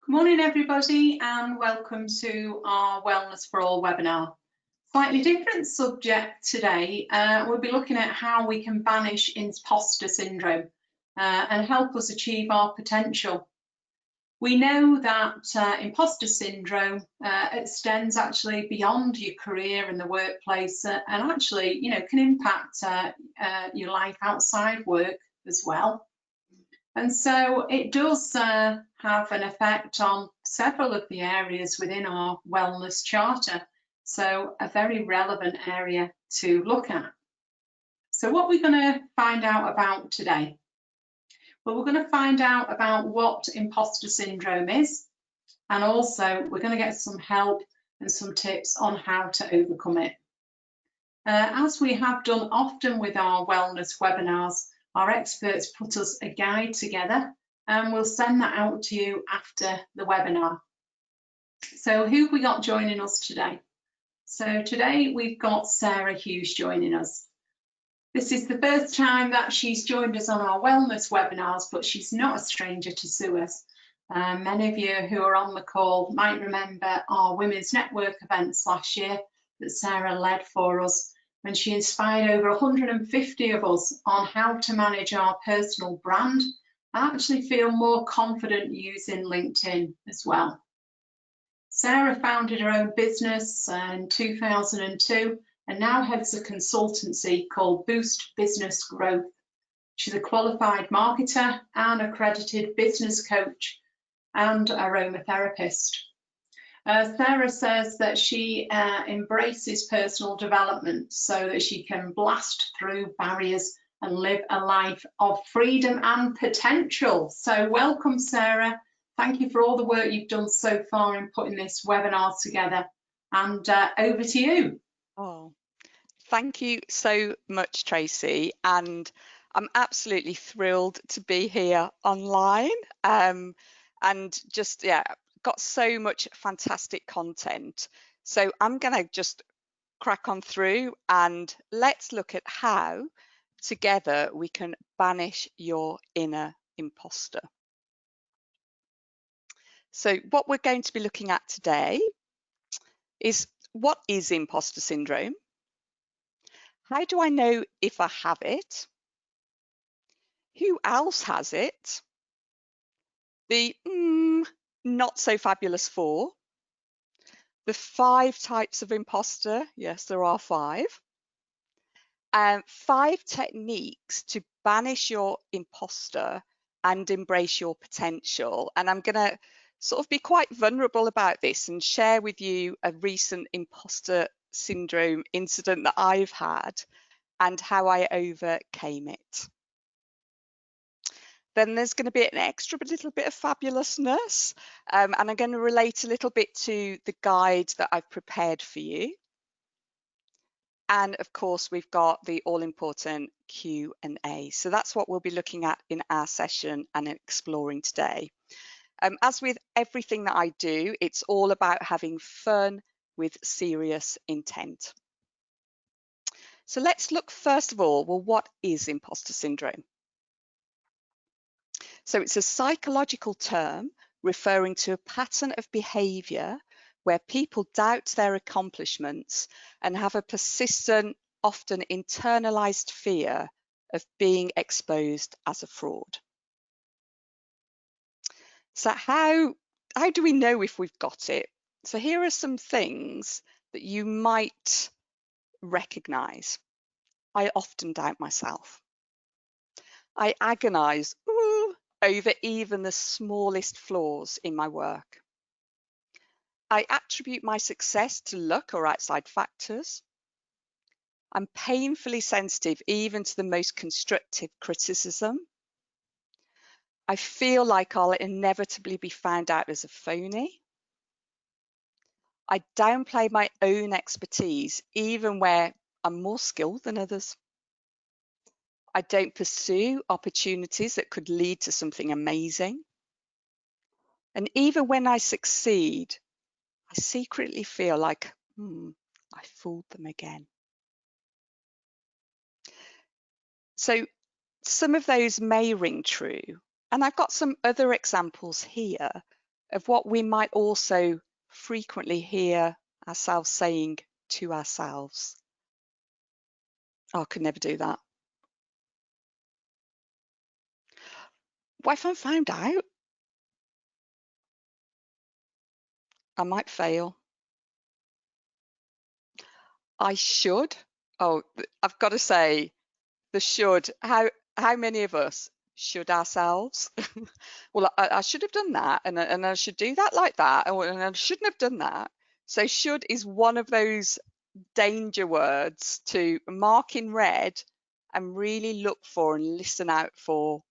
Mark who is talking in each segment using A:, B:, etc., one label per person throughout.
A: Good morning, everybody, and welcome to our Wellness for All webinar. Slightly different subject today. We'll be looking at how we can banish imposter syndrome and help us achieve our potential. We know that imposter syndrome extends actually beyond your career in the workplace and actually, can impact your life outside work as well. And so it does have an effect on several of the areas within our wellness charter. So a very relevant area to look at. So what we're going to find out about today? Well, we're going to find out about what imposter syndrome is, and also we're going to get some help and some tips on how to overcome it. As we have done often with our wellness webinars, our experts put us a guide together and we'll send that out to you after the webinar. So who have we got joining us today? So today we've got Sarah Hughes joining us. This is the first time that she's joined us on our wellness webinars, but she's not a stranger to Suez. Many of you who are on the call might remember our Women's Network events last year that Sarah led for us, when she inspired over 150 of us on how to manage our personal brand and actually feel more confident using LinkedIn as well. Sarah founded her own business in 2002 and now heads a consultancy called Boost Business Growth. She's a qualified marketer and accredited business coach and aromatherapist. Sarah says that she embraces personal development so that she can blast through barriers and live a life of freedom and potential. So welcome, Sarah. Thank you for all the work you've done so far in putting this webinar together. And over to you.
B: Oh, thank you so much, Tracy. And I'm absolutely thrilled to be here online. And just, got so much fantastic content. So I'm going to just crack on through and let's look at how together we can banish your inner imposter. So what we're going to be looking at today is, what is imposter syndrome? How do I know if I have it? Who else has it? The not so fabulous 4. The 5 types of imposter. Yes, there are 5. 5 techniques to banish your imposter and embrace your potential. And I'm going to sort of be quite vulnerable about this and share with you a recent imposter syndrome incident that I've had and how I overcame it. Then there's going to be an extra little bit of fabulousness, and I'm going to relate a little bit to the guide that I've prepared for you. And of course, we've got the all-important Q&A. So that's what we'll be looking at in our session and exploring today. As with everything that I do, it's all about having fun with serious intent. So let's look first of all, well, what is imposter syndrome? So it's a psychological term referring to a pattern of behaviour where people doubt their accomplishments and have a persistent, often internalised fear of being exposed as a fraud. So how do we know if we've got it? So here are some things that you might recognise. I often doubt myself. I agonise over even the smallest flaws in my work. I attribute my success to luck or outside factors. I'm painfully sensitive even to the most constructive criticism. I feel like I'll inevitably be found out as a phony. I downplay my own expertise even where I'm more skilled than others. I don't pursue opportunities that could lead to something amazing. And even when I succeed, I secretly feel like, I fooled them again. So some of those may ring true. And I've got some other examples here of what we might also frequently hear ourselves saying to ourselves. Oh, I could never do that. What if I'm found out? I might fail. I should. Oh, I've got to say, the should. How many of us should ourselves? Well, I should have done that, and I should do that like that, and I shouldn't have done that. So should is one of those danger words to mark in red and really look for and listen out for,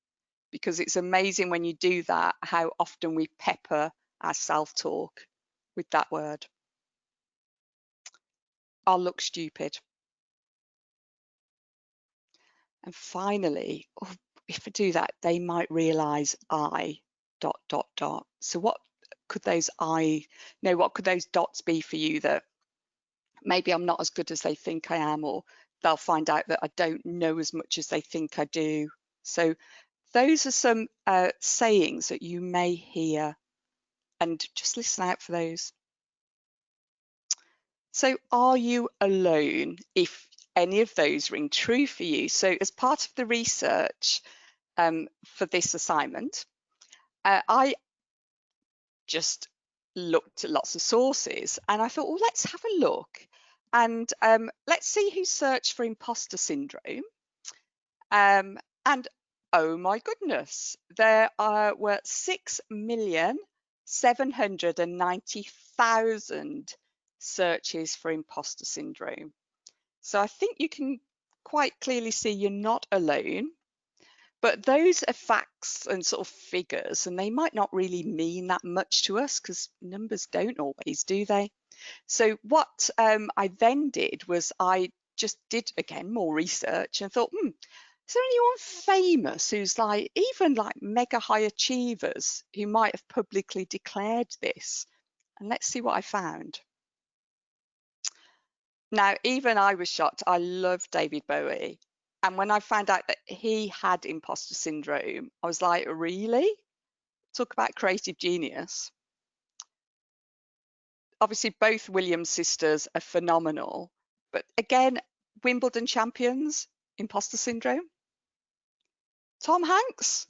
B: because it's amazing when you do that how often we pepper our self-talk with that word. I'll look stupid. And finally, oh, if I do that, they might realise I ... So what could those what could those dots be for you, that maybe I'm not as good as they think I am, or they'll find out that I don't know as much as they think I do. So those are some sayings that you may hear, and just listen out for those. So are you alone if any of those ring true for you? So as part of the research for this assignment, I just looked at lots of sources, and I thought, well, let's have a look, and let's see who searched for imposter syndrome. And oh my goodness, there were 6,790,000 searches for imposter syndrome. So I think you can quite clearly see you're not alone. But those are facts and sort of figures, and they might not really mean that much to us, because numbers don't always, do they? So what I then did was I just did, again, more research and thought, is there anyone famous who's like, even like mega high achievers, who might have publicly declared this? And let's see what I found. Now, even I was shocked. I love David Bowie. And when I found out that he had imposter syndrome, I was like, really? Talk about creative genius. Obviously, both Williams sisters are phenomenal. But again, Wimbledon champions, imposter syndrome. Tom Hanks,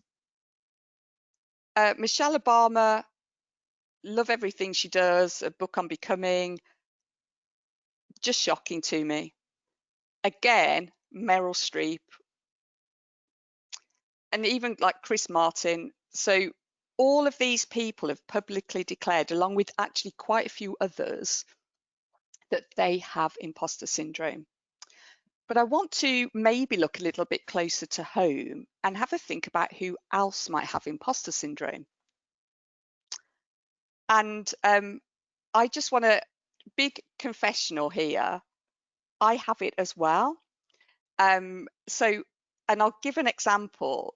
B: Michelle Obama, love everything she does, a book on becoming, just shocking to me. Again, Meryl Streep, and even like Chris Martin. So all of these people have publicly declared, along with actually quite a few others, that they have imposter syndrome. But I want to maybe look a little bit closer to home and have a think about who else might have imposter syndrome. And I just want a big confessional here. I have it as well. And I'll give an example.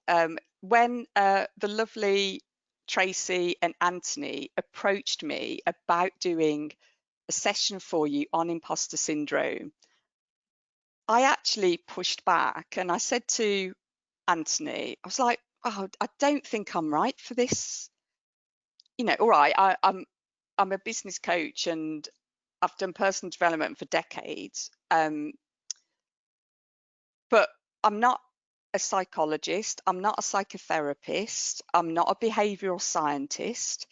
B: When the lovely Tracy and Anthony approached me about doing a session for you on imposter syndrome, I actually pushed back, and I said to Anthony, I was like, oh, I don't think I'm right for this. All right, I'm a business coach and I've done personal development for decades. But I'm not a psychologist, I'm not a psychotherapist, I'm not a behavioral scientist.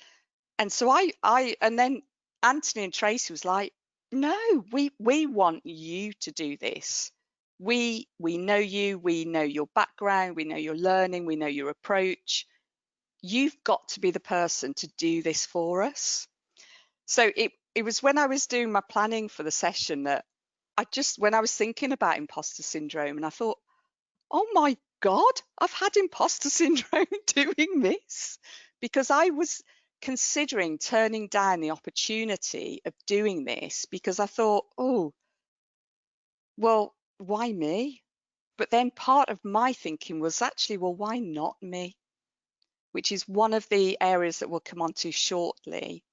B: And so and then Anthony and Tracy was like, no, we want you to do this. We know you, we know your background, we know your learning, we know your approach. You've got to be the person to do this for us. So it was when I was doing my planning for the session that when I was thinking about imposter syndrome, and I thought, oh my God, I've had imposter syndrome doing this, because I was considering turning down the opportunity of doing this because I thought, oh, well, why me? But then part of my thinking was actually, well, why not me? Which is one of the areas that we'll come on to shortly.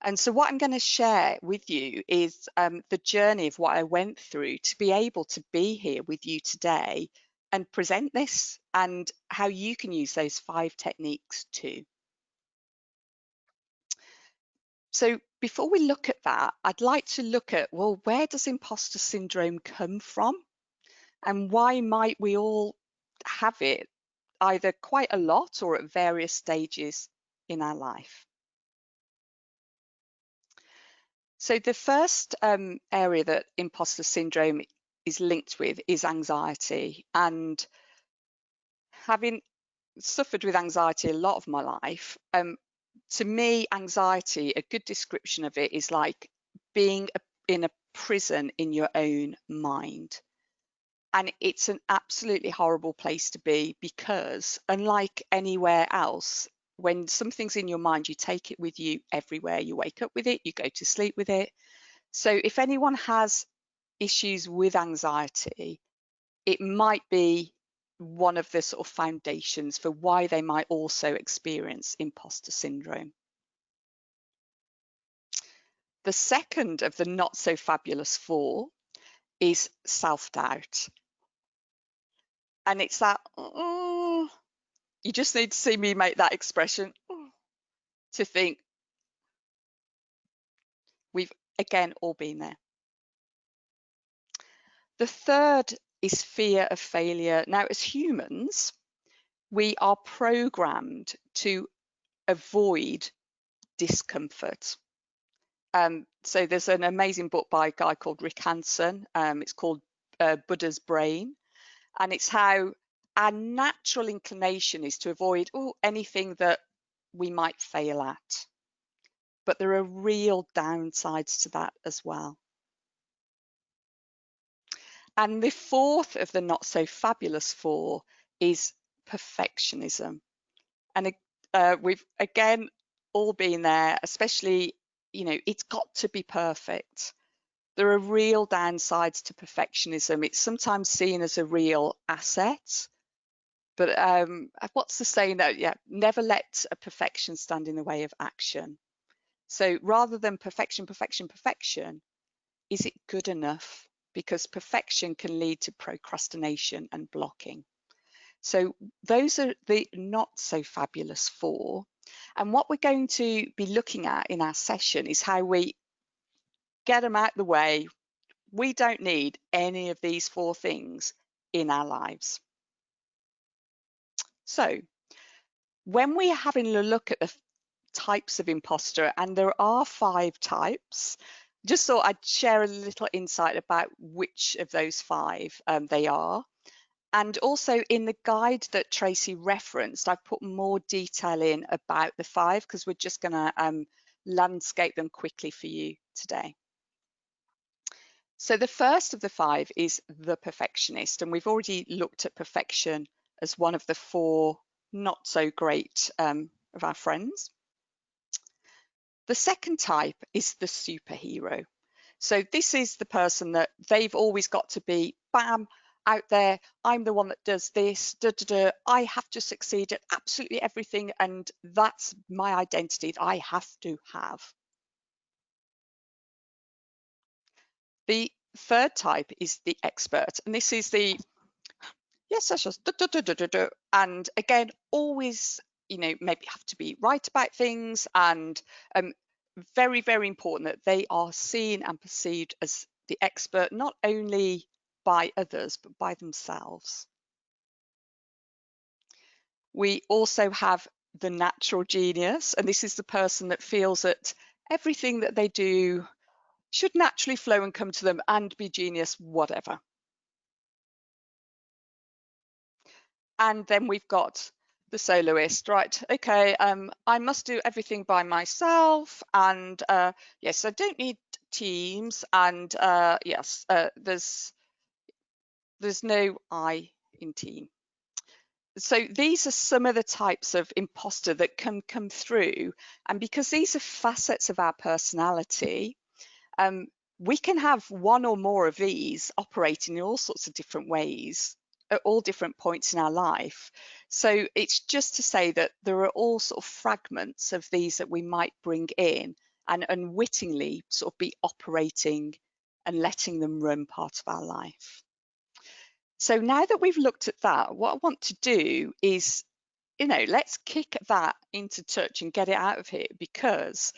B: And so what I'm going to share with you is the journey of what I went through to be able to be here with you today and present this, and how you can use those 5 techniques too. So before we look at that, I'd like to look at, well, where does imposter syndrome come from? And why might we all have it either quite a lot or at various stages in our life? So the first area that imposter syndrome is linked with is anxiety. And having suffered with anxiety a lot of my life, to me, anxiety, a good description of it is like being in a prison in your own mind. And it's an absolutely horrible place to be because, unlike anywhere else, when something's in your mind, you take it with you everywhere. You wake up with it, you go to sleep with it. So if anyone has issues with anxiety, it might be one of the sort of foundations for why they might also experience imposter syndrome. The second of the not so fabulous four is self-doubt. And it's that, oh, you just need to see me make that expression to think we've again all been there. The third is fear of failure. Now, as humans, we are programmed to avoid discomfort. So there's an amazing book by a guy called Rick Hanson. It's called Buddha's Brain. And it's how our natural inclination is to avoid anything that we might fail at. But there are real downsides to that as well. And the fourth of the not so fabulous four is perfectionism. And we've again all been there, especially, it's got to be perfect. There are real downsides to perfectionism. It's sometimes seen as a real asset. But what's the saying that, never let a perfection stand in the way of action. So rather than perfection, is it good enough? Because perfection can lead to procrastination and blocking. So those are the not so fabulous four. And what we're going to be looking at in our session is how we get them out the way. We don't need any of these four things in our lives. So when we're having a look at the types of imposter, and there are 5 types, just thought I'd share a little insight about which of those 5 they are. And also in the guide that Tracy referenced, I've put more detail in about the 5 because we're just going to landscape them quickly for you today. So the first of the 5 is the perfectionist, and we've already looked at perfection as one of the 4 not so great of our friends. The second type is the superhero. So this is the person that they've always got to be, bam, out there. I'm the one that does this, I have to succeed at absolutely everything, and that's my identity that I have to have. The third type is the expert, and this is the yes, that's just and again, always, maybe have to be right about things, and very, very important that they are seen and perceived as the expert, not only by others, but by themselves. We also have the natural genius, and this is the person that feels that everything that they do should naturally flow and come to them and be genius, whatever. And then we've got the soloist, right? Okay, I must do everything by myself, and yes, I don't need teams, and yes, there's no I in team. So these are some of the types of imposter that can come through, and because these are facets of our personality, we can have one or more of these operating in all sorts of different ways at all different points in our life. So it's just to say that there are all sort of fragments of these that we might bring in and unwittingly sort of be operating and letting them run part of our life. So now that we've looked at that, what I want to do is, let's kick that into touch and get it out of here, because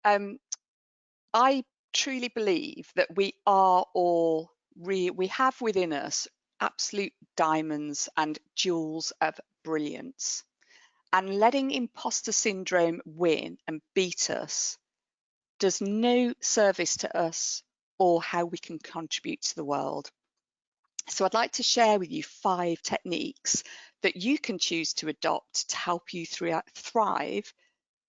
B: I truly believe that we are all we have within us absolute diamonds and jewels of brilliance. And letting imposter syndrome win and beat us does no service to us or how we can contribute to the world. So I'd like to share with you 5 techniques that you can choose to adopt to help you thrive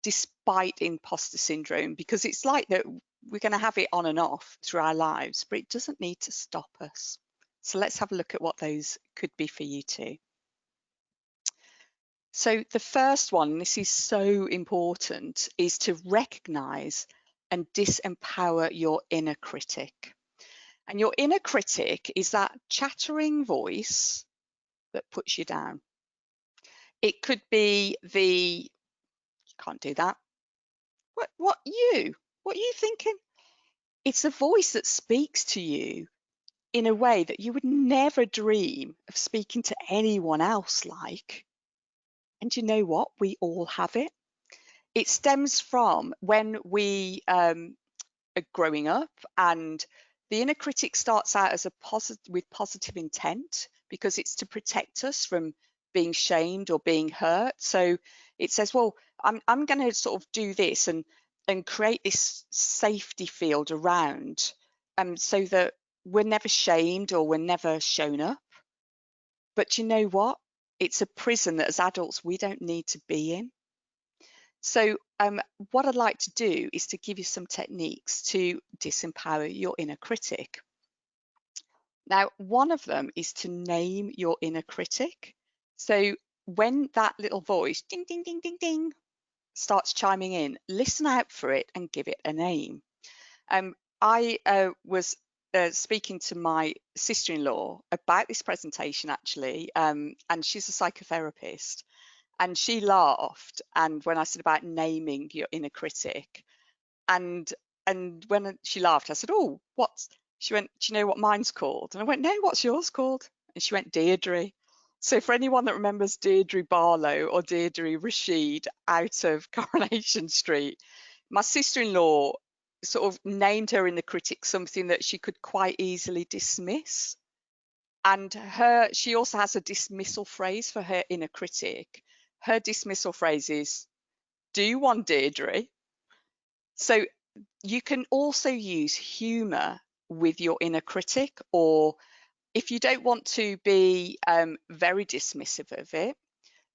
B: despite imposter syndrome, because it's like that we're going to have it on and off through our lives, but it doesn't need to stop us. So let's have a look at what those could be for you too. So the first one, and this is so important, is to recognize and disempower your inner critic. And your inner critic is that chattering voice that puts you down. It could be you can't do that. What are you thinking? It's a voice that speaks to you in a way that you would never dream of speaking to anyone else like. And you know what? We all have it. It stems from when we are growing up, and the inner critic starts out as with positive intent, because it's to protect us from being shamed or being hurt. So it says, well, I'm going to sort of do this and create this safety field around, so that we're never shamed or we're never shown up. But you know what? It's a prison that as adults we don't need to be in. So what I'd like to do is to give you some techniques to disempower your inner critic. Now, one of them is to name your inner critic. So when that little voice, ding, ding, ding, ding, ding, starts chiming in, listen out for it and give it a name. I was speaking to my sister-in-law about this presentation, actually, and she's a psychotherapist. And she laughed, and when I said about naming your inner critic, and when she laughed, I said, "Oh, what's?" She went, "Do you know what mine's called?" And I went, "No, what's yours called?" And she went, "Deirdre." So for anyone that remembers Deirdre Barlow or Deirdre Rashid out of Coronation Street, my sister-in-law sort of named her inner critic something that she could quite easily dismiss. And she also has a dismissal phrase for her inner critic. Her dismissal phrase is, "Do you want Deirdre?" So you can also use humour with your inner critic, or if you don't want to be very dismissive of it,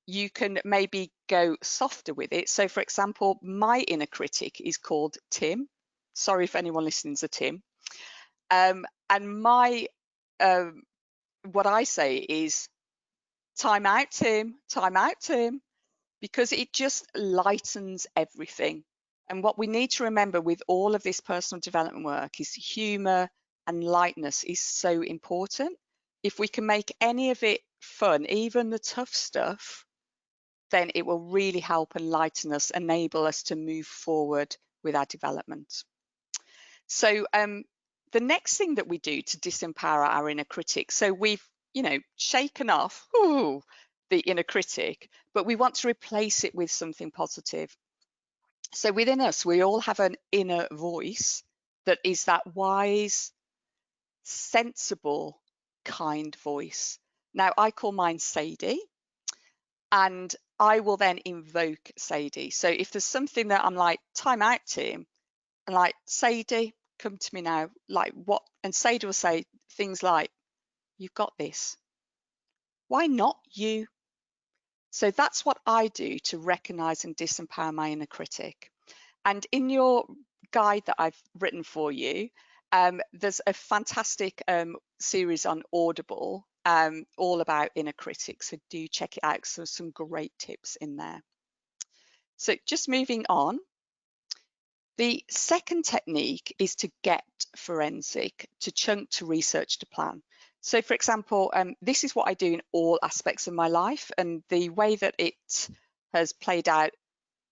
B: you can maybe go softer with it. So for example, my inner critic is called Tim. Sorry if anyone listening is a Tim. And my what I say is, "Time out, Tim, time out, Tim," because it just lightens everything. And what we need to remember with all of this personal development work is humour and lightness is so important. If we can make any of it fun, even the tough stuff, then it will really help and lighten us, enable us to move forward with our development. So the next thing that we do to disempower our inner critic, so we've, shaken off the inner critic, but we want to replace it with something positive. So within us, we all have an inner voice that is that wise, sensible, kind voice. Now, I call mine Sadie, and I will then invoke Sadie. So if there's something that I'm like, "Time out, Tim," and like, "Sadie, come to me now," like what? And Sadie will say things like, "You've got this. Why not you?" So that's what I do to recognize and disempower my inner critic. And in your guide that I've written for you, there's a fantastic series on Audible all about inner critics. So do check it out. So some great tips in there. So just moving on. The second technique is to get forensic, to chunk, to research, to plan. So for example, this is what I do in all aspects of my life, and the way that it has played out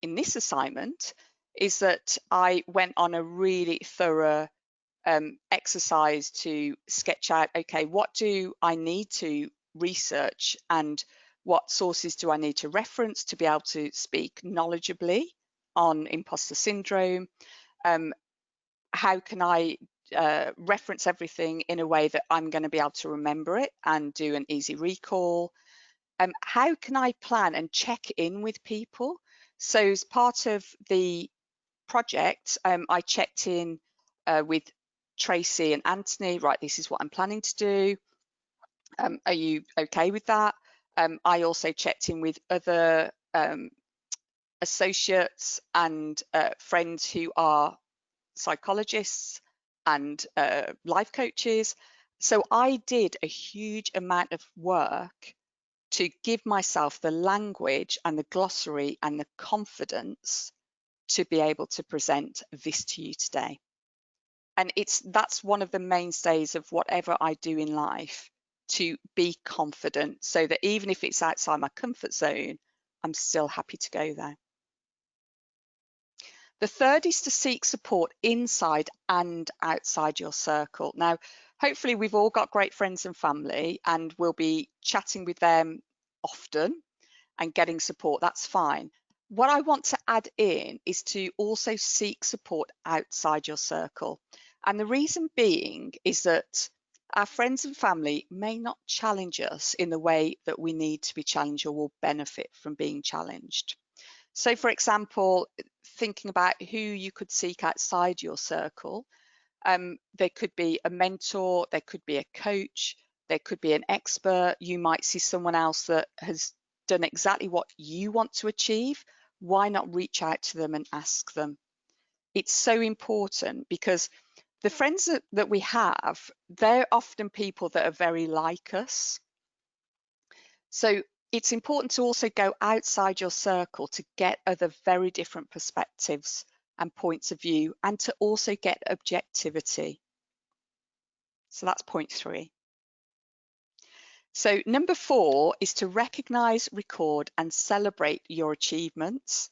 B: in this assignment is that I went on a really thorough exercise to sketch out, okay, what do I need to research and what sources do I need to reference to be able to speak knowledgeably on imposter syndrome? How can I reference everything in a way that I'm going to be able to remember it and do an easy recall? How can I plan and check in with people? So as part of the project, I checked in with Tracy and Anthony. Right, this is what I'm planning to do. Are you okay with that? I also checked in with other associates and friends who are psychologists and life coaches. So I did a huge amount of work to give myself the language and the glossary and the confidence to be able to present this to you today. And that's one of the mainstays of whatever I do in life, to be confident, so that even if it's outside my comfort zone, I'm still happy to go there. The third is to seek support inside and outside your circle. Now, hopefully we've all got great friends and family, and we'll be chatting with them often and getting support. That's fine. What I want to add in is to also seek support outside your circle. And the reason being is that our friends and family may not challenge us in the way that we need to be challenged or will benefit from being challenged. So, for example, thinking about who you could seek outside your circle, there could be a mentor, there could be a coach, there could be an expert. You might see someone else that has done exactly what you want to achieve. Why not reach out to them and ask them? It's so important, because the friends that we have, they're often people that are very like us. So it's important to also go outside your circle to get other very different perspectives and points of view, and to also get objectivity. So that's point 3. So number 4 is to recognize, record, and celebrate your achievements.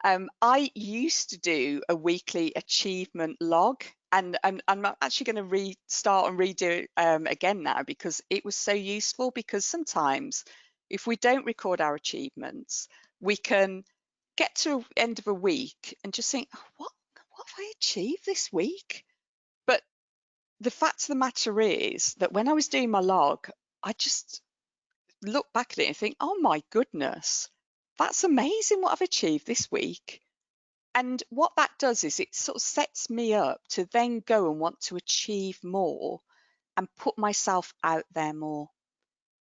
B: I used to do a weekly achievement log, and I'm actually going to restart and redo it again now, because it was so useful. Because sometimes if we don't record our achievements, we can get to the end of a week and just think, oh, what have I achieved this week? But the fact of the matter is that when I was doing my log, I just look back at it and think, oh my goodness, that's amazing what I've achieved this week. And what that does is it sort of sets me up to then go and want to achieve more and put myself out there more.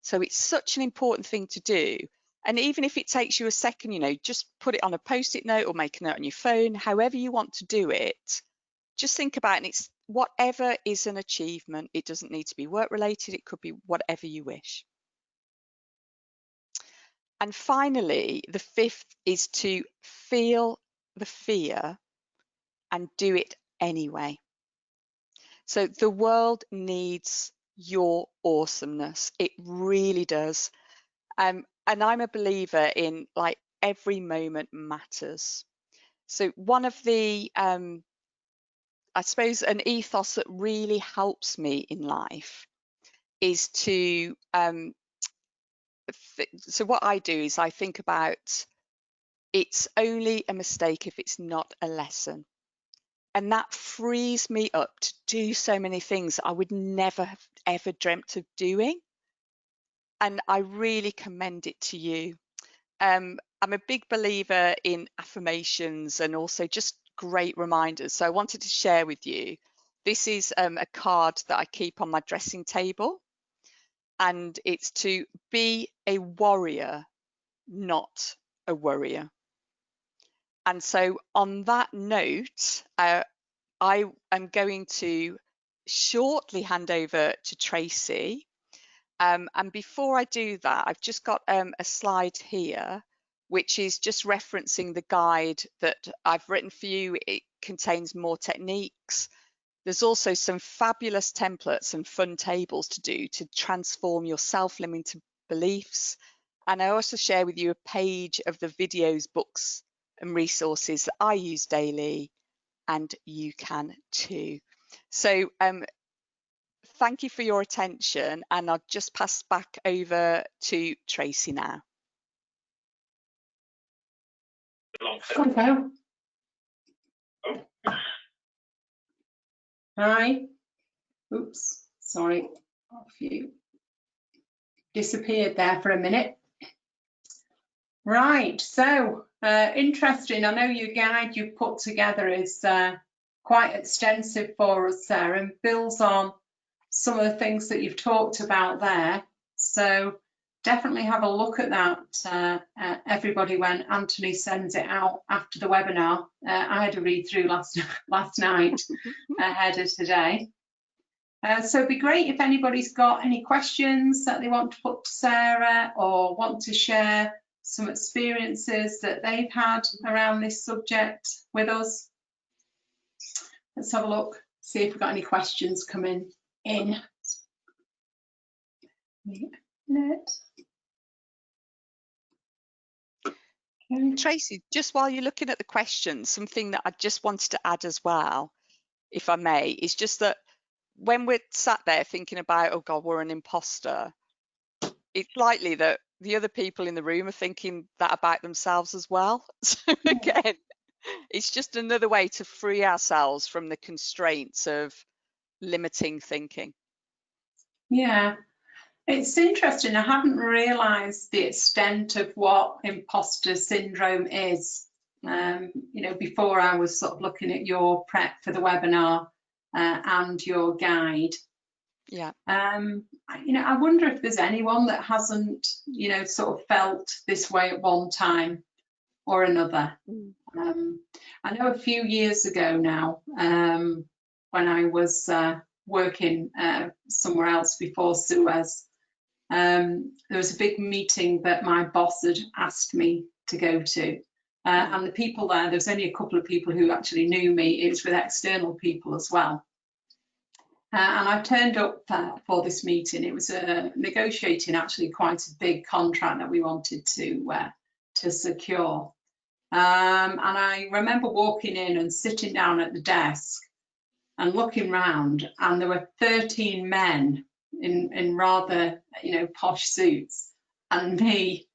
B: So it's such an important thing to do. And even if it takes you a second, just put it on a post-it note or make a note on your phone, however you want to do it, just think about it. And it's whatever is an achievement. It doesn't need to be work related. It could be whatever you wish. And finally, the 5th is to feel the fear and do it anyway. So the world needs your awesomeness. It really does. And I'm a believer in, like, every moment matters. So one of the, I suppose, an ethos that really helps me in life is to, so what I do is I think about, it's only a mistake if it's not a lesson. And that frees me up to do so many things I would never have ever dreamt of doing. And I really commend it to you. I'm a big believer in affirmations and also just great reminders. So I wanted to share with you. This is a card that I keep on my dressing table. And it's to be a warrior, not a worrier. And so on that note, I am going to shortly hand over to Tracy. And before I do that, I've just got a slide here, which is just referencing the guide that I've written for you. It contains more techniques. There's also some fabulous templates and fun tables to do to transform your self-limiting beliefs. And I also share with you a page of the videos, books, and resources that I use daily, and you can too. So thank you for your attention, and I'll just pass back over to Tracy now.
A: Okay. Hi. Oops, sorry. Off you disappeared there for a minute. Right, so interesting. I know your guide you've put together is quite extensive for us there and builds on some of the things that you've talked about there. So definitely have a look at that, everybody, when Anthony sends it out after the webinar. I had a read through last night ahead of today. So it'd be great if anybody's got any questions that they want to put to Sarah or want to share some experiences that they've had around this subject with us. Let's have a look, see if we've got any questions coming in.
B: Tracy, just while you're looking at the questions, something that I just wanted to add as well, if I may, is just that when we're sat there thinking about, oh God, we're an imposter, it's likely that the other people in the room are thinking that about themselves as well. So again, it's just another way to free ourselves from the constraints of limiting thinking.
A: Yeah, it's interesting. I haven't realised the extent of what imposter syndrome is. You know, before I was sort of looking at your prep for the webinar and your guide.
B: Yeah.
A: You know, I wonder if there's anyone that hasn't, you know, sort of felt this way at one time or another. I know a few years ago now, when I was working somewhere else before Suez, there was a big meeting that my boss had asked me to go to. And the people there was only a couple of people who actually knew me. It was with external people as well. And I turned up for this meeting. It was negotiating actually quite a big contract that we wanted to secure. And I remember walking in and sitting down at the desk and looking round, and there were 13 men in rather, you know, posh suits, and me.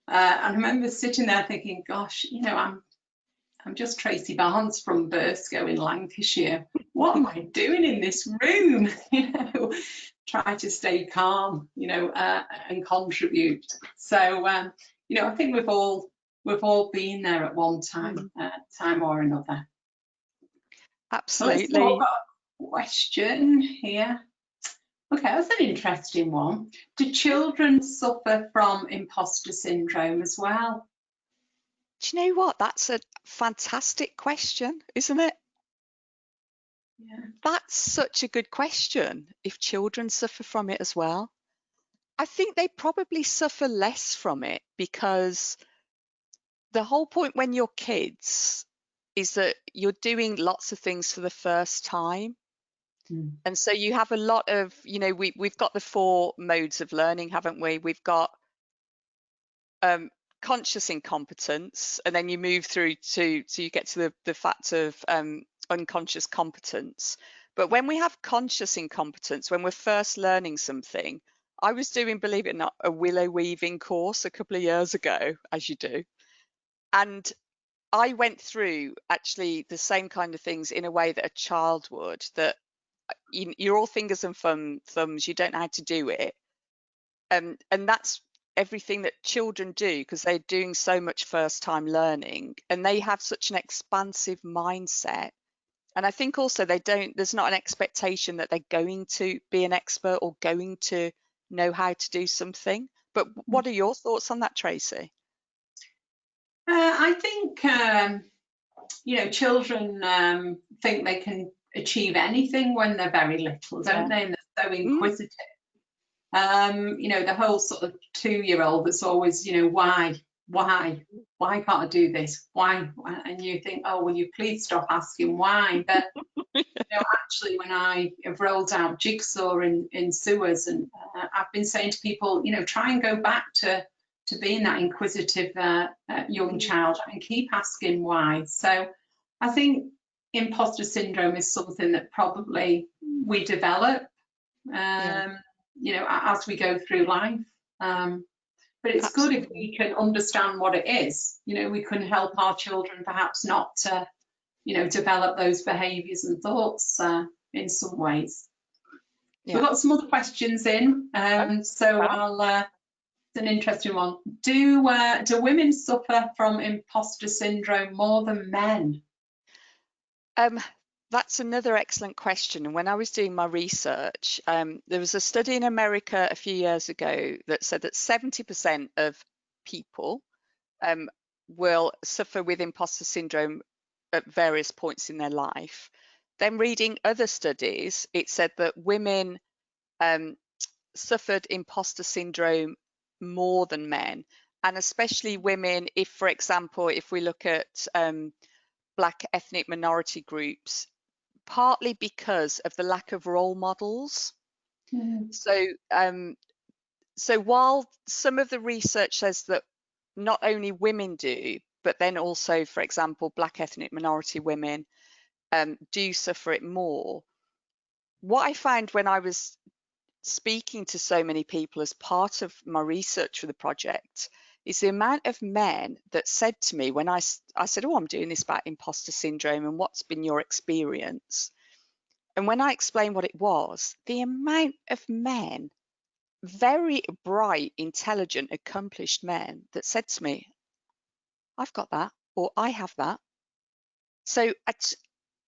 A: And I remember sitting there thinking, gosh, you know, I'm just Tracy Barnes from Burscough in Lancashire. What am I doing in this room? You know, try to stay calm, you know, and contribute. So, you know, I think we've all been there at one time or another.
B: Absolutely.
A: So I've got a question here. Okay, that's an interesting one. Do children suffer from imposter syndrome as well?
B: Do you know what? That's a fantastic question, isn't it?
A: Yeah.
B: That's such a good question. If children suffer from it as well, I think they probably suffer less from it, because the whole point when you're kids is that you're doing lots of things for the first time. And so you have a lot of, you know, we've got the 4 modes of learning, haven't we? We've got conscious incompetence, and then you move through to you get to the fact of unconscious competence. But when we have conscious incompetence, when we're first learning something, I was doing, believe it or not, a willow weaving course a couple of years ago, as you do, and I went through actually the same kind of things in a way that a child would, that you're all fingers and thumbs, you don't know how to do it, and that's everything that children do, because they're doing so much first time learning and they have such an expansive mindset. And I think also there's not an expectation that they're going to be an expert or going to know how to do something. But what are your thoughts on that, Tracy?
A: I think, you know, children think they can achieve anything when they're very little, don't they? And they're so inquisitive. You know, the whole sort of 2-year-old that's always, you know, why can't I do this? Why? And you think, oh, will you please stop asking why? But you know, actually, when I have rolled out Jigsaw in Suez, and I've been saying to people, you know, try and go back to being that inquisitive young child and keep asking why. So I think imposter syndrome is something that probably we develop, you know, as we go through life. But it's good if we can understand what it is. You know, we can help our children perhaps not to, develop those behaviours and thoughts in some ways.
B: Yeah.
A: We've got some other questions in, so it's an interesting one. Do women suffer from imposter syndrome more than men?
B: That's another excellent question. And when I was doing my research, there was a study in America a few years ago that said that 70% of people will suffer with imposter syndrome at various points in their life. Then reading other studies, it said that women suffered imposter syndrome more than men, and especially women, if, for example, if we look at Black ethnic minority groups, partly because of the lack of role models. So while some of the research says that not only women do, but then also, for example, Black ethnic minority women do suffer it more. What I found when I was speaking to so many people as part of my research for the project is the amount of men that said to me when I said, oh, I'm doing this about imposter syndrome and what's been your experience? And when I explained what it was, the amount of men, very bright, intelligent, accomplished men that said to me, I've got that, or I have that. So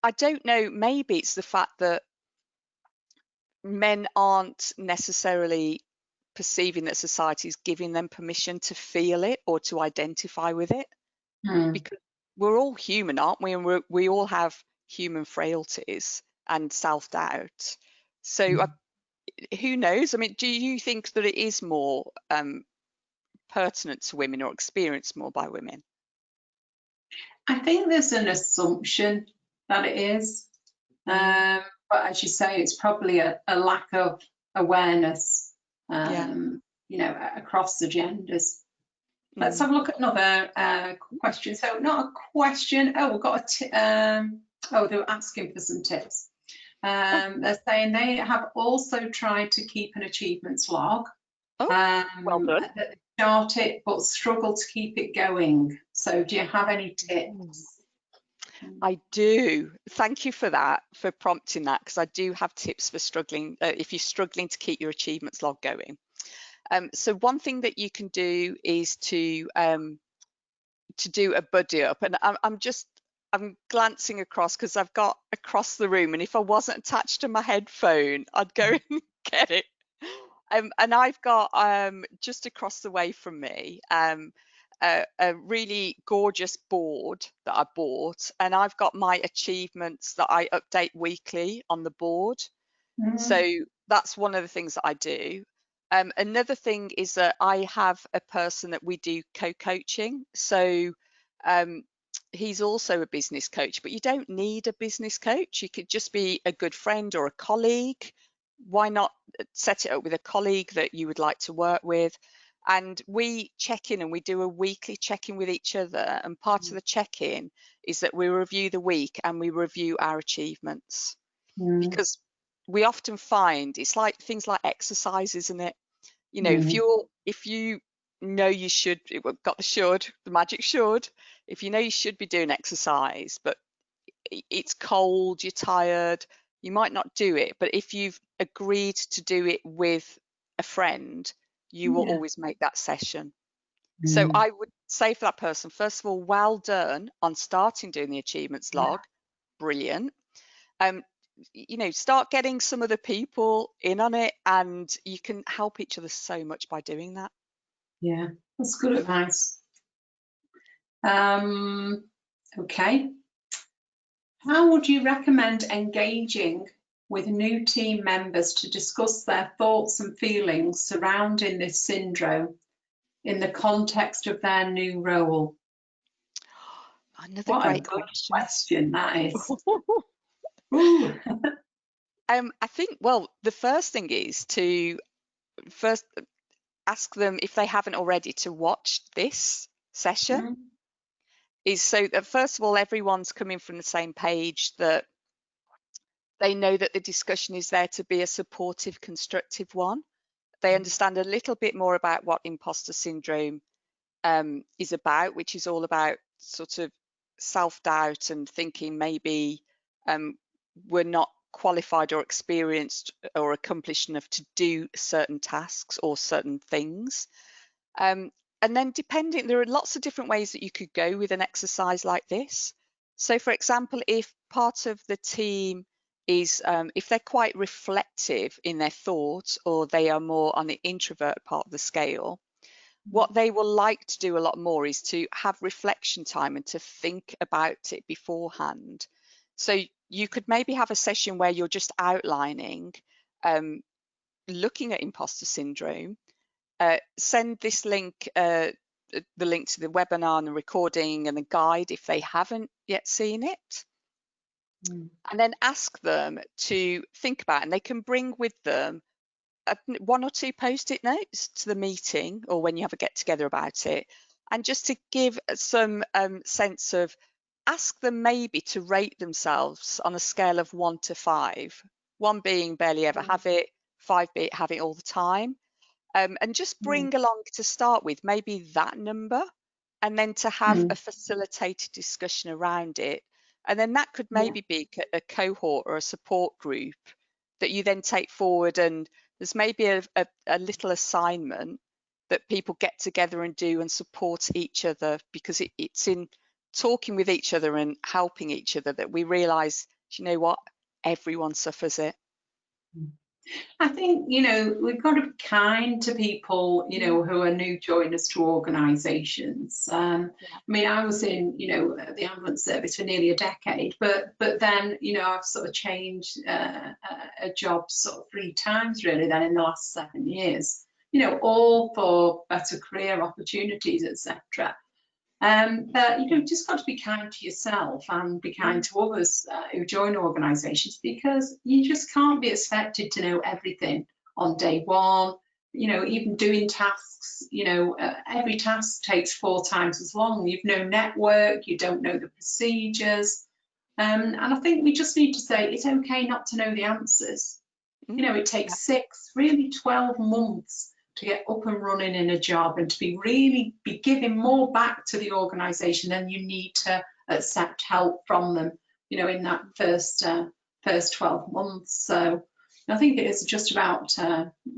B: I don't know, maybe it's the fact that men aren't necessarily perceiving that society is giving them permission to feel it or to identify with it, because we're all human, aren't we? And we all have human frailties and self-doubt. So who knows? I mean, do you think that it is more pertinent to women or experienced more by women?
A: I think there's an assumption that it is, but as you say, it's probably a lack of awareness, across the genders. Let's have a look at another question. So not a question. Oh, we've got they were asking for some tips. They're saying they have also tried to keep an achievements log.
B: Well done.
A: Start it, but struggle to keep it going. So do you have any tips?
B: I do. Thank you for that, for prompting that, because I do have tips for struggling, if you're struggling to keep your achievements log going. So one thing that you can do is to do a buddy up, and I'm glancing across because I've got across the room, and if I wasn't attached to my headphone, I'd go and get it. And I've got just across the way from me a really gorgeous board that I bought, and I've got my achievements that I update weekly on the board. So that's one of the things that I do. Another thing is that I have a person that we do co-coaching. So he's also a business coach, but you don't need a business coach. You could just be a good friend or a colleague. Why not set it up with a colleague that you would like to work with? And we check in, and we do a weekly check-in with each other. And part of the check-in is that we review the week and we review our achievements. Because we often find it's like things like exercise, isn't it? You know, if you know you should, got the magic should, if you know you should be doing exercise, but it's cold, you're tired, you might not do it. But if you've agreed to do it with a friend, you will always make that session. So I would say for that person, first of all, well done on starting doing the achievements log. Brilliant. Start getting some other people in on it, and you can help each other so much by doing that.
A: Yeah, that's good advice. Okay. How would you recommend engaging with new team members to discuss their thoughts and feelings surrounding this syndrome in the context of their new role?
B: Another
A: what
B: great
A: a good
B: question
A: that is.
B: I think, well, the first thing is to first ask them, if they haven't already, to watch this session. Is so that first of all, everyone's coming from the same page, that they know that the discussion is there to be a supportive, constructive one. They understand a little bit more about what imposter syndrome is about, which is all about sort of self-doubt and thinking maybe we're not qualified or experienced or accomplished enough to do certain tasks or certain things. And then there are lots of different ways that you could go with an exercise like this. So for example, if part of the team is, if they're quite reflective in their thoughts, or they are more on the introvert part of the scale, what they will like to do a lot more is to have reflection time and to think about it beforehand. So you could maybe have a session where you're just outlining, looking at imposter syndrome. Send this link, the link to the webinar and the recording and the guide if they haven't yet seen it. And then ask them to think about it, and they can bring with them 1 or 2 post-it notes to the meeting or when you have a get together about it, and just to give some sense of, ask them maybe to rate themselves on a scale of 1 to 5, 1 being barely ever have it, 5 being have it all the time. And just bring along to start with maybe that number, and then to have a facilitated discussion around it. And then that could maybe be a cohort or a support group that you then take forward, and there's maybe a little assignment that people get together and do and support each other, because it's in talking with each other and helping each other that we realise, you know what, everyone suffers it.
A: I think, we've got to be kind to people, who are new joiners to organisations. I mean, I was in, the ambulance service for nearly a decade, but then, I've sort of changed a job sort of 3 times really then in the last 7 years, all for better career opportunities, etc. But you've just got to be kind to yourself and be kind to others who join organisations, because you just can't be expected to know everything on day one. Even doing tasks, every task takes 4 times as long. You've no network, you don't know the procedures. And I think we just need to say it's okay not to know the answers. It takes 6, really 12 months to get up and running in a job, and to be giving more back to the organisation than you need to accept help from them, in that first 12 months. So I think it is just about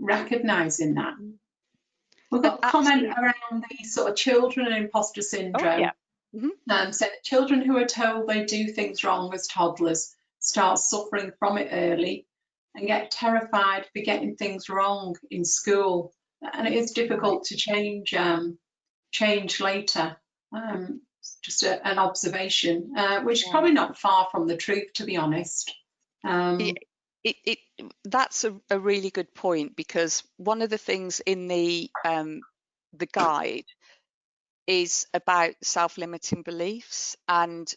A: recognising that. We've got a comment around the sort of children and imposter syndrome. So children who are told they do things wrong as toddlers start suffering from it early and get terrified for getting things wrong in school. And it is difficult to change later. Just an observation, which is probably not far from the truth, to be honest.
B: That's a really good point, because one of the things in the guide is about self-limiting beliefs, and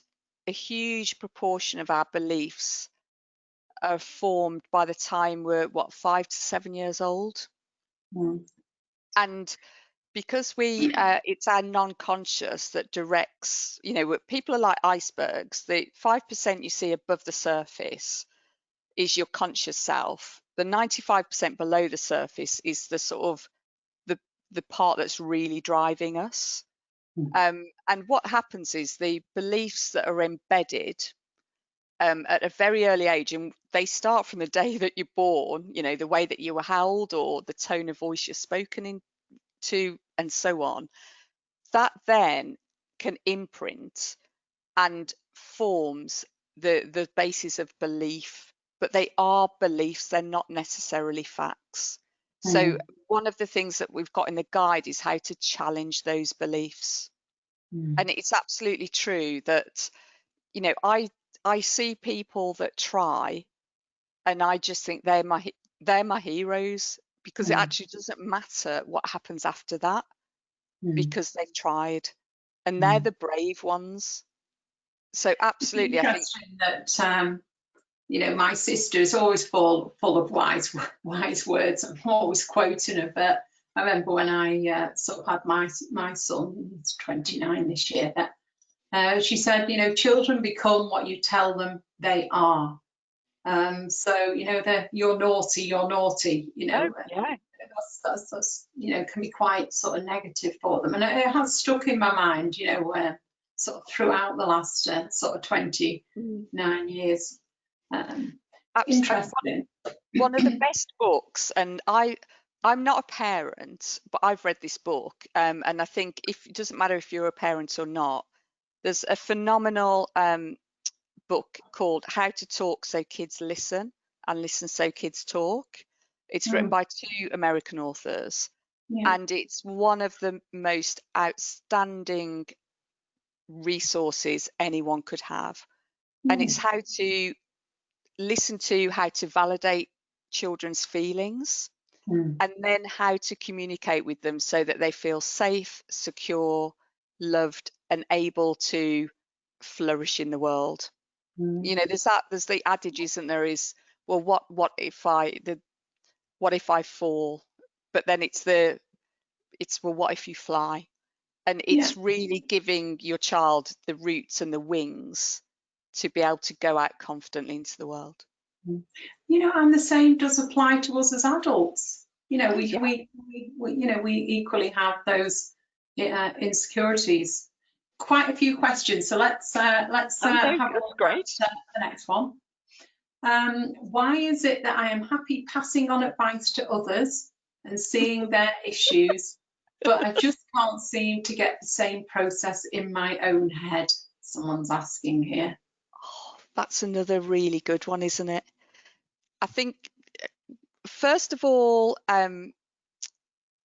B: a huge proportion of our beliefs are formed by the time we're 5 to 7 years old. And because it's our non-conscious that directs, people are like icebergs. The 5% you see above the surface is your conscious self. The 95% below the surface is the sort of the part that's really driving us. And what happens is the beliefs that are embedded at a very early age, and they start from the day that you're born, the way that you were held or the tone of voice you're spoken into and so on, that then can imprint and forms the basis of belief. But they are beliefs, they're not necessarily facts. So one of the things that we've got in the guide is how to challenge those beliefs. And it's absolutely true that, I see people that try, and I just think they're my heroes, because it actually doesn't matter what happens after that, because they've tried, and they're the brave ones. So absolutely, I think
A: that my sister is always full of wise words. I'm always quoting her, but I remember when I sort of had my son, he's 29 this year, she said, children become what you tell them they are. So you're naughty, that's can be quite sort of negative for them, and it has stuck in my mind, sort of throughout the last sort of 29 years. Interesting.
B: One of the best books, and I'm not a parent, but I've read this book, and I think it doesn't matter if you're a parent or not, there's a phenomenal book called How to Talk So Kids Listen and Listen So Kids Talk. It's written by 2 American authors, and it's one of the most outstanding resources anyone could have. And it's how to listen to, how to validate children's feelings, and then how to communicate with them so that they feel safe, secure, loved, and able to flourish in the world. You know, there's the adage, isn't there, is, well, what if I fall? But then it's well, what if you fly? And it's really giving your child the roots and the wings to be able to go out confidently into the world.
A: You know, and the same does apply to us as adults. You know, we equally have those insecurities. Quite a few questions, so let's have a look at the next one. Why is it that I am happy passing on advice to others and seeing their issues, but I just can't seem to get the same process in my own head? Someone's asking here.
B: Oh, that's another really good one, isn't it? I think, first of all,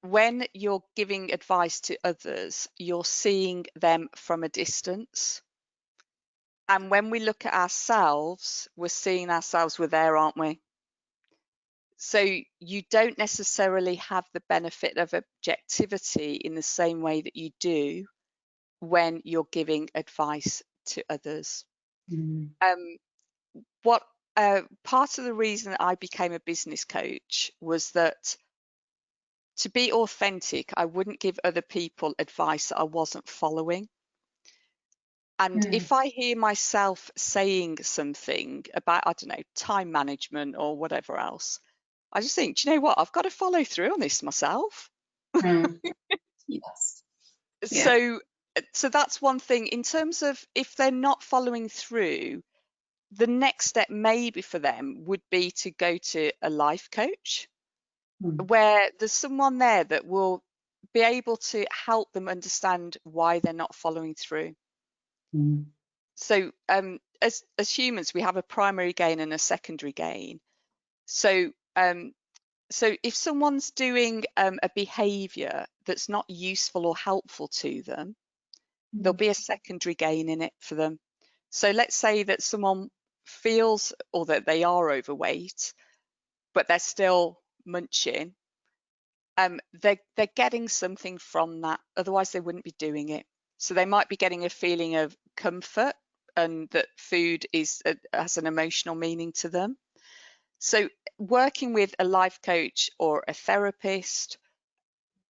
B: when you're giving advice to others, you're seeing them from a distance. And when we look at ourselves, we're seeing ourselves, we're there, aren't we? So you don't necessarily have the benefit of objectivity in the same way that you do when you're giving advice to others. What part of the reason that I became a business coach was that, to be authentic, I wouldn't give other people advice that I wasn't following. And if I hear myself saying something about, I don't know, time management or whatever else, I just think, do you know what? I've got to follow through on this myself.
A: Yes.
B: So that's one thing. In terms of if they're not following through, the next step maybe for them would be to go to a life coach, where there's someone there that will be able to help them understand why they're not following through. So as humans, we have a primary gain and a secondary gain. So if someone's doing a behavior that's not useful or helpful to them, there'll be a secondary gain in it for them. So let's say that someone feels, or that they are overweight, but they're still munching. They're getting something from that, otherwise they wouldn't be doing it. So they might be getting a feeling of comfort, and that food has an emotional meaning to them. So working with a life coach or a therapist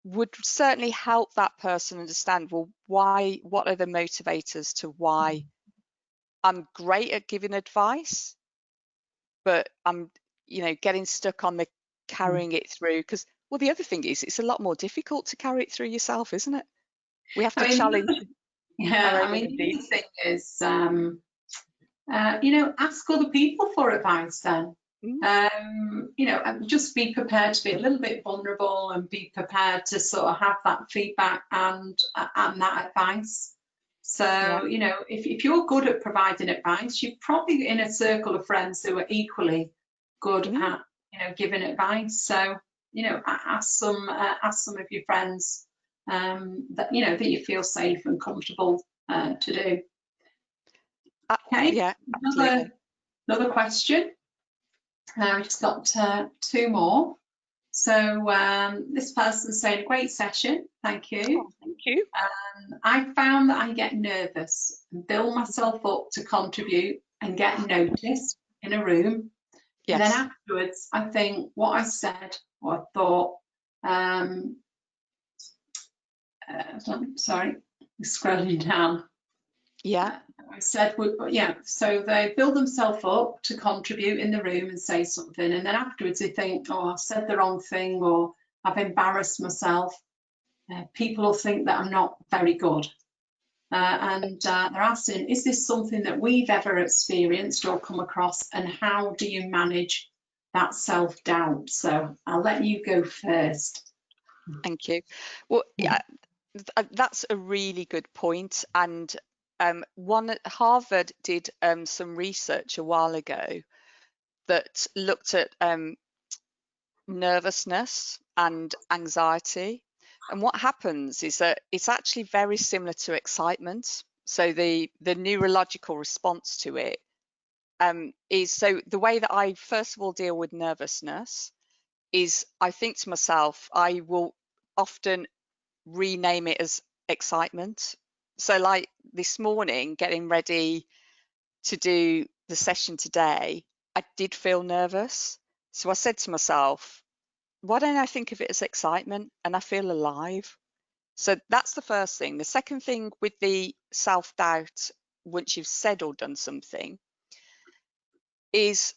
B: would certainly help that person understand, well, what are the motivators to why I'm great at giving advice, but I'm, getting stuck on the carrying it through. Because, well, the other thing is, it's a lot more difficult to carry it through yourself, isn't it? We have to challenge.
A: Yeah, I mean, the thing is, ask other people for advice then. Just be prepared to be a little bit vulnerable and be prepared to sort of have that feedback and that advice. So, if you're good at providing advice, you're probably in a circle of friends who are equally good at, giving advice. So, ask some of your friends that you feel safe and comfortable to do. Okay.
B: Yeah,
A: another question. We've just got 2 more. So this person's saying, great session, thank you.
B: Oh, thank you.
A: I found that I get nervous and build myself up to contribute and get noticed in a room.
B: Yes.
A: And then afterwards, I think what I said or I thought, sorry, scrolling down.
B: Yeah.
A: I said, so they build themselves up to contribute in the room and say something, and then afterwards they think, oh, I've said the wrong thing, or I've embarrassed myself. People will think that I'm not very good. and they're asking, is this something that we've ever experienced or come across, and how do you manage that self-doubt? So I'll let you go first.
B: Thank you. Well, yeah, that's a really good point. And Harvard did some research a while ago that looked at nervousness and anxiety. And what happens is that it's actually very similar to excitement. So the neurological response to it is, so the way that I first of all deal with nervousness is I think to myself, I will often rename it as excitement. So like this morning, getting ready to do the session today, I did feel nervous. So I said to myself, why don't I think of it as excitement, and I feel alive? So that's the first thing. The second thing with the self-doubt, once you've said or done something, is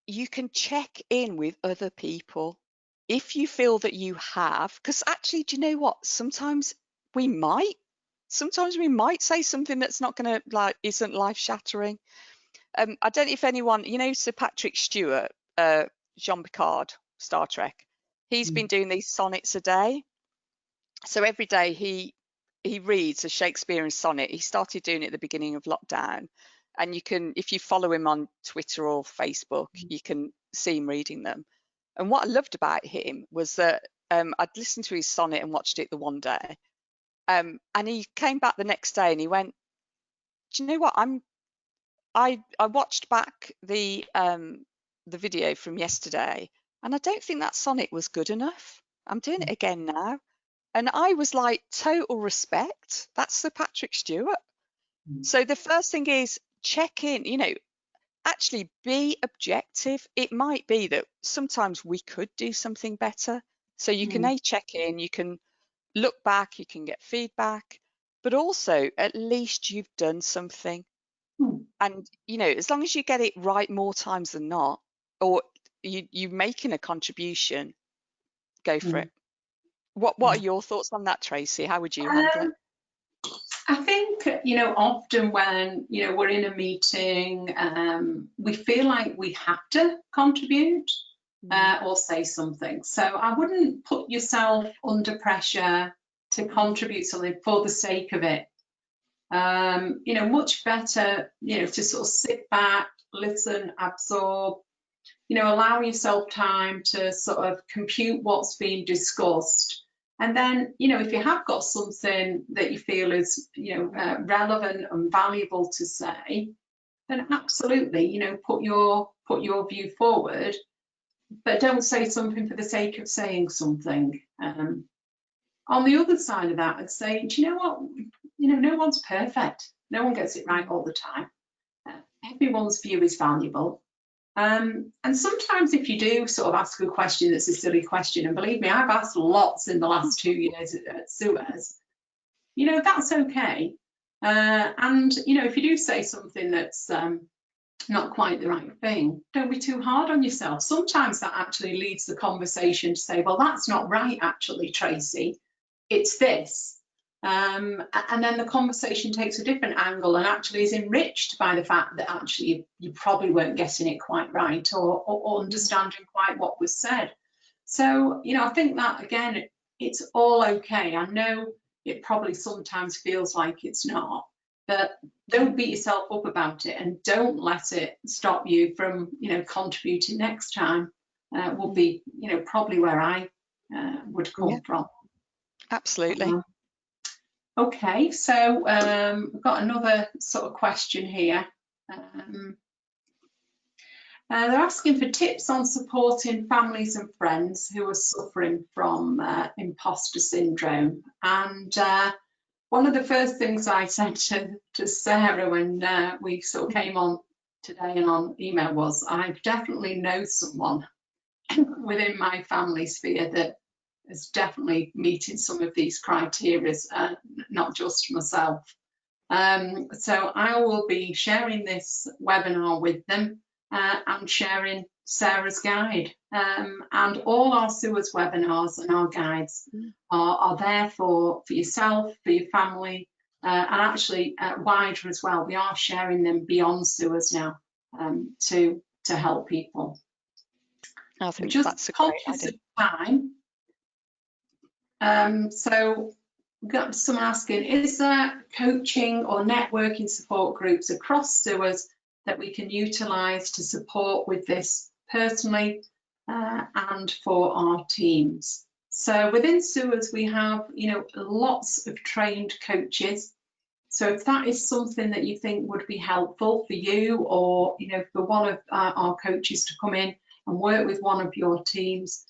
B: you can check in with other people if you feel that you have, because actually, do you know what? Sometimes we might say something that's not going to, like, isn't life shattering. I don't know if anyone, Sir Patrick Stewart, Jean Picard, Star Trek, he's been doing these sonnets a day. So every day he reads a Shakespearean sonnet. He started doing it at the beginning of lockdown, and you can, if you follow him on Twitter or Facebook, you can see him reading them. And what I loved about him was that I'd listened to his sonnet and watched it the one day, and he came back the next day and he went, do you know what, I watched back the video from yesterday, and I don't think that sonnet was good enough. I'm doing it again now. And I was like, total respect. That's Sir Patrick Stewart. So the first thing is check in, actually be objective. It might be that sometimes we could do something better. So you can check in, you can look back, you can get feedback, but also at least you've done something. And, as long as you get it right more times than not, or you're making a contribution, go for it. What are your thoughts on that, Tracy? How would you handle it?
A: I think, often when, we're in a meeting, we feel like we have to contribute or say something. So I wouldn't put yourself under pressure to contribute something for the sake of it. Much better, to sort of sit back, listen, absorb, allow yourself time to sort of compute what's being discussed. And then, if you have got something that you feel is, relevant and valuable to say, then absolutely, put your view forward, but don't say something for the sake of saying something. On the other side of that, I'd say, do you know what? No one's perfect. No one gets it right all the time. Everyone's view is valuable. And sometimes if you do sort of ask a question that's a silly question, and believe me, I've asked lots in the last 2 years at Suez, that's okay. And, if you do say something that's not quite the right thing, don't be too hard on yourself. Sometimes that actually leads the conversation to say, well, that's not right, actually, Tracy, it's this. And then the conversation takes a different angle and actually is enriched by the fact that actually you probably weren't getting it quite right or understanding quite what was said. So, I think that, again, it's all okay. I know it probably sometimes feels like it's not, but don't beat yourself up about it, and don't let it stop you from, contributing next time. Will be, probably where I would come from.
B: Absolutely.
A: Okay, so we've got another sort of question here. They're asking for tips on supporting families and friends who are suffering from imposter syndrome. And one of the first things I said to Sarah when we sort of came on today and on email was, I definitely know someone within my family sphere that is definitely meeting some of these criteria, not just myself. So I will be sharing this webinar with them and sharing Sarah's guide. And all our Suez webinars and our guides are there for yourself, for your family, and actually wider as well. We are sharing them beyond Suez now to help people.
B: I think
A: Just
B: that's a great
A: conscious
B: idea.
A: of time. So we've got someone asking, is there coaching or networking support groups across Suez that we can utilise to support with this personally and for our teams? So within Suez, we have, lots of trained coaches. So if that is something that you think would be helpful for you, or, for one of our coaches to come in and work with one of your teams,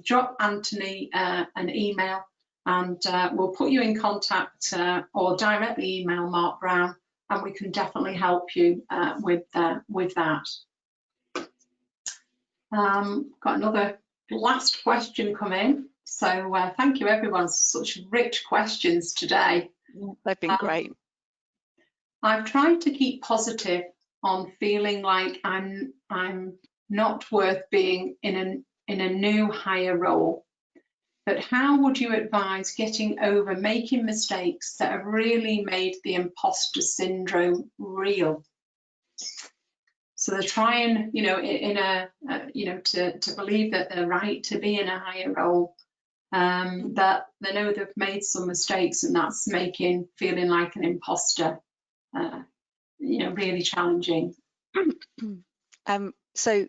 A: drop Anthony an email, and we'll put you in contact, or directly email Mark Brown, and we can definitely help you with that. Got another last question come in. So thank you everyone, such rich questions today.
B: They've been great.
A: I've tried to keep positive on feeling like I'm not worth being in a new higher role. But how would you advise getting over making mistakes that have really made the imposter syndrome real? So they're trying, to believe that they're right to be in a higher role, that they know they've made some mistakes, and that's making feeling like an imposter, really challenging.
B: So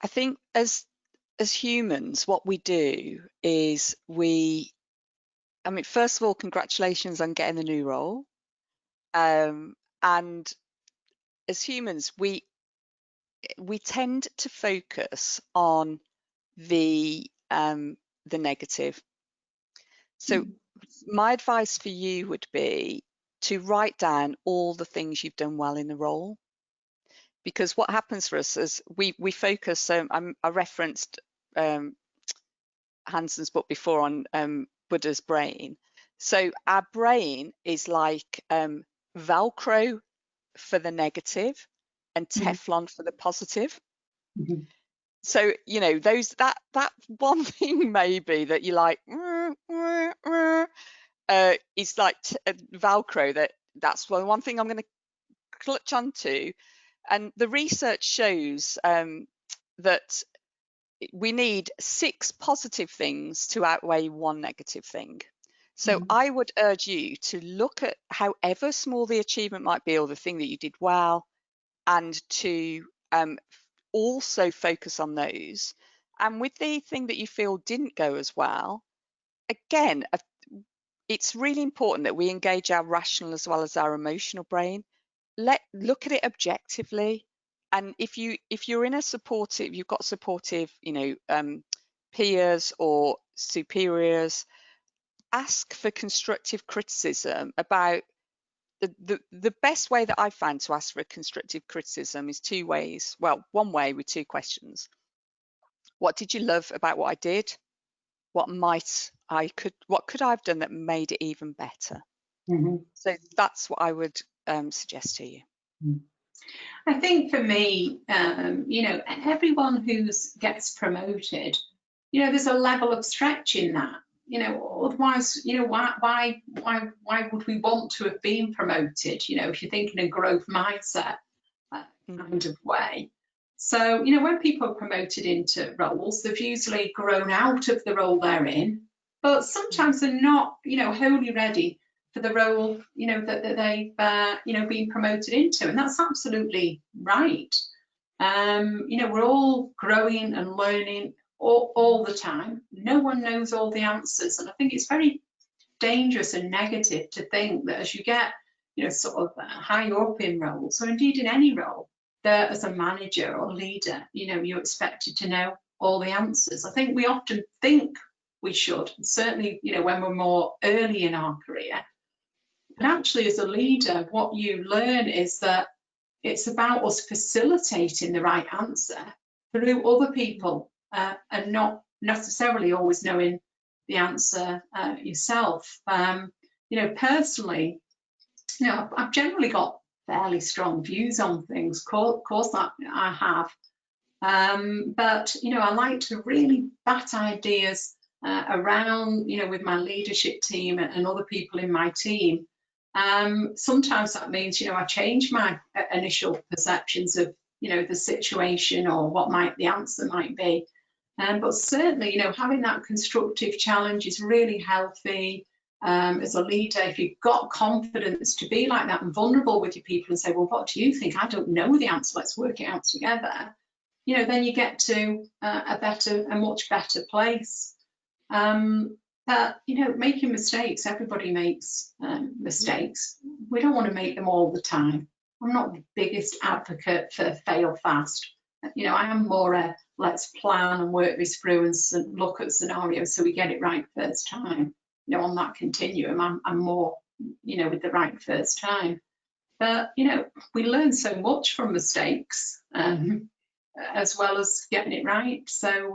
B: I think as humans, what we do is first of all, congratulations on getting the new role. And as humans, we tend to focus on the negative. So my advice for you would be to write down all the things you've done well in the role, because what happens for us is we focus. I referenced Hanson's book before on Buddha's brain. So our brain is like Velcro for the negative and Teflon for the positive. So that one thing maybe that you like is like Velcro. That's one thing I'm going to clutch onto. And the research shows that we need 6 positive things to outweigh 1 negative thing. So I would urge you to look at however small the achievement might be, or the thing that you did well, and to also focus on those. And with the thing that you feel didn't go as well, again, it's really important that we engage our rational as well as our emotional brain. Look at it objectively. And if you're in you've got supportive, peers or superiors, ask for constructive criticism about the best way that I've found to ask for a constructive criticism is 2 ways. Well, one way with 2 questions. What did you love about what I did? What could I have done that made it even better? So that's what I would suggest to you.
A: I think for me, everyone who gets promoted, there's a level of stretch in that. Otherwise, why would we want to have been promoted? If you're thinking a growth mindset kind of way. So, when people are promoted into roles, they've usually grown out of the role they're in, but sometimes they're not, wholly ready for the role, that they've, been promoted into, and that's absolutely right. We're all growing and learning all the time. No one knows all the answers, and I think it's very dangerous and negative to think that as you get, sort of high up in roles, or indeed in any role, that as a manager or leader, you're expected to know all the answers. I think we often think we should, certainly, when we're more early in our career. But actually, as a leader, what you learn is that it's about us facilitating the right answer through other people, and not necessarily always knowing the answer yourself. Personally, I've generally got fairly strong views on things. Of course that I have. But, I like to really bat ideas around, with my leadership team and other people in my team, Sometimes that means, I change my initial perceptions of, the situation or what the answer might be. But certainly, having that constructive challenge is really healthy. As a leader, if you've got confidence to be like that and vulnerable with your people and say, well, what do you think? I don't know the answer. Let's work it out together. Then you get to a much better place. But, making mistakes, everybody makes mistakes. We don't want to make them all the time. I'm not the biggest advocate for fail fast. I am more a let's plan and work this through and look at scenarios so we get it right first time. On that continuum, I'm more, with the right first time. But, we learn so much from mistakes as well as getting it right. So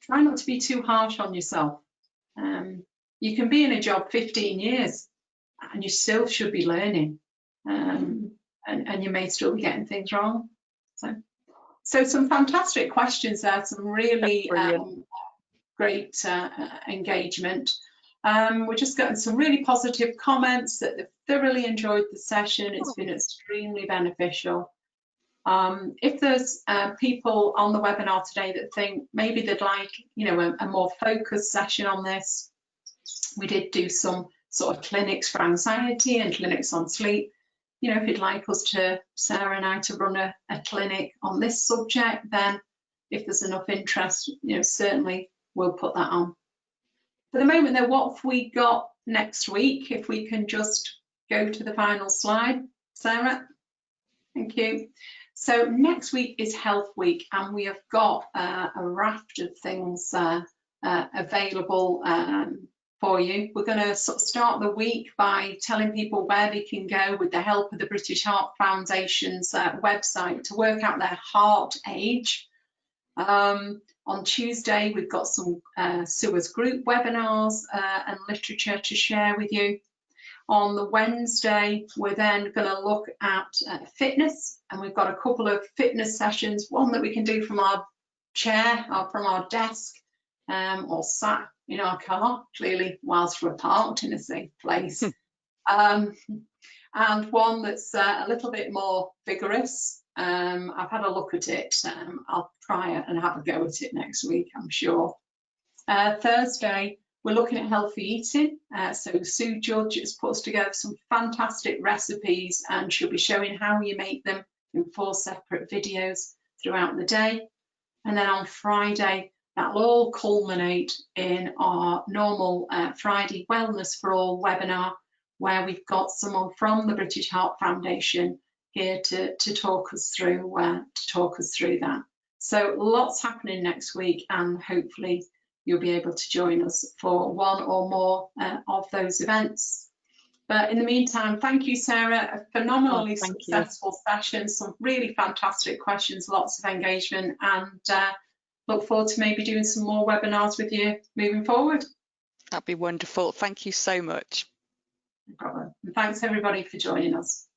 A: try not to be too harsh on yourself. You can be in a job 15 years and you still should be learning, and you may still be getting things wrong. So some fantastic questions there, some really great engagement. We're just getting some really positive comments that they've thoroughly enjoyed the session. It's been extremely beneficial. If there's people on the webinar today that think maybe they'd like, a more focused session on this, we did do some sort of clinics for anxiety and clinics on sleep. If you'd like us Sarah and I, to run a clinic on this subject, then if there's enough interest, certainly we'll put that on. For the moment though, what have we got next week? If we can just go to the final slide, Sarah. Thank you. So next week is Health Week, and we have got a raft of things available for you. We're going to sort of start the week by telling people where they can go with the help of the British Heart Foundation's website to work out their heart age. On Tuesday, we've got some Suez group webinars and literature to share with you. On the Wednesday, we're then going to look at fitness, and we've got a couple of fitness sessions, one that we can do from our chair or from our desk, or sat in our car, clearly whilst we're parked in a safe place. And one that's a little bit more vigorous. I've had a look at it. I'll try it and have a go at it next week, I'm sure. Thursday, we're looking at healthy eating. So Sue Judge has put us together some fantastic recipes, and she'll be showing how you make them in 4 separate videos throughout the day. And then on Friday, that'll all culminate in our normal Friday Wellness for All webinar, where we've got someone from the British Heart Foundation here to talk us through that. So lots happening next week, and hopefully you'll be able to join us for one or more of those events. But in the meantime, thank you, Sarah. A phenomenally successful session, some really fantastic questions, lots of engagement, and look forward to maybe doing some more webinars with you moving forward.
B: That'd be wonderful. Thank you so much.
A: No problem. And thanks everybody for joining us.